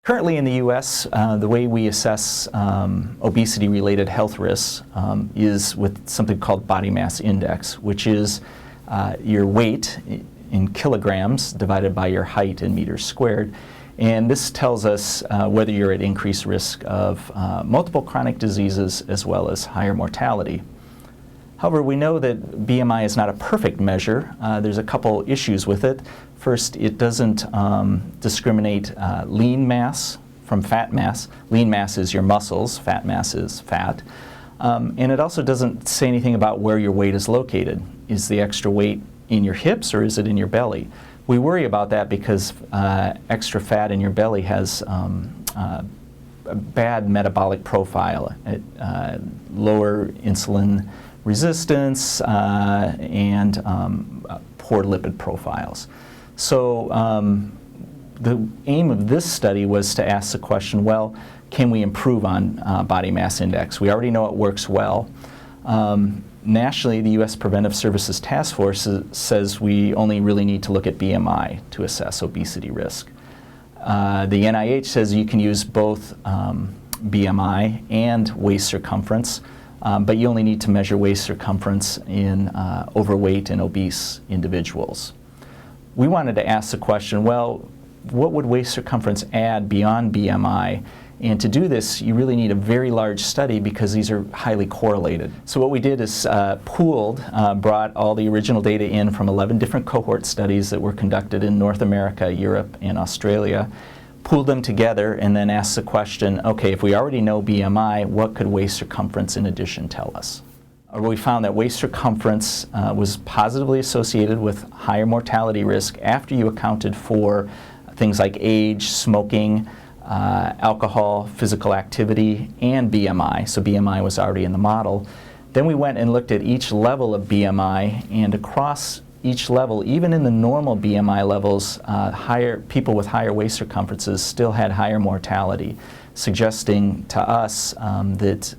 Currently in the U.S., the way we assess obesity-related health risks is with something called body mass index, which is your weight in kilograms divided by your height in meters squared. And this tells us whether you're at increased risk of multiple chronic diseases as well as higher mortality. However, we know that BMI is not a perfect measure. There's a couple issues with it. First, it doesn't discriminate lean mass from fat mass. Lean mass is your muscles, fat mass is fat. And it also doesn't say anything about where your weight is located. Is the extra weight in your hips or is it in your belly? We worry about that because extra fat in your belly has a bad metabolic profile, lower insulin resistance and poor lipid profiles. So the aim of this study was to ask the question, well, can we improve on body mass index? We already know it works well. Nationally, the U.S. Preventive Services Task Force says we only really need to look at BMI to assess obesity risk. The NIH says you can use both BMI and waist circumference, but you only need to measure waist circumference in overweight and obese individuals. We wanted to ask the question, well, what would waist circumference add beyond BMI? And to do this, you really need a very large study because these are highly correlated. So what we did is brought all the original data in from 11 different cohort studies that were conducted in North America, Europe, and Australia, pooled them together, and then asked the question, okay, if we already know BMI, what could waist circumference in addition tell us? We found that waist circumference was positively associated with higher mortality risk after you accounted for things like age, smoking, alcohol, physical activity, and BMI. So BMI was already in the model. Then we went and looked at each level of BMI, and across each level, even in the normal BMI levels, people with higher waist circumferences still had higher mortality, suggesting to us that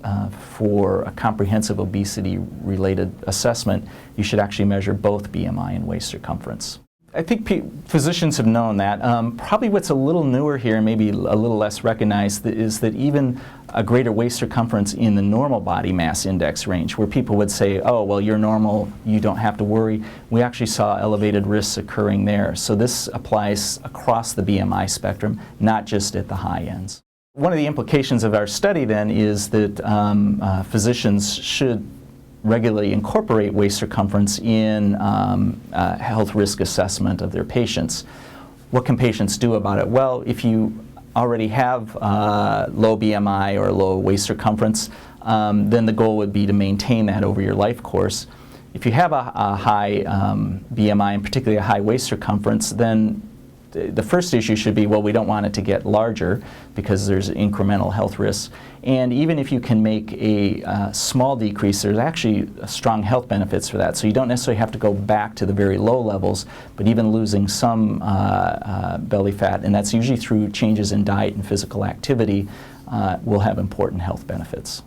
for a comprehensive obesity-related assessment, you should actually measure both BMI and waist circumference. I think physicians have known that. Probably what's a little newer here, maybe a little less recognized, is that even a greater waist circumference in the normal body mass index range, where people would say, oh, well, you're normal, you don't have to worry. We actually saw elevated risks occurring there. So this applies across the BMI spectrum, not just at the high ends. One of the implications of our study then is that physicians should regularly incorporate waist circumference in health risk assessment of their patients. What can patients do about it? Well, if you already have low BMI or low waist circumference, then the goal would be to maintain that over your life course. If you have a high BMI, and particularly a high waist circumference, then the first issue should be, well, we don't want it to get larger because there's incremental health risks. And even if you can make a small decrease, there's actually strong health benefits for that. So you don't necessarily have to go back to the very low levels, but even losing some belly fat, and that's usually through changes in diet and physical activity, will have important health benefits.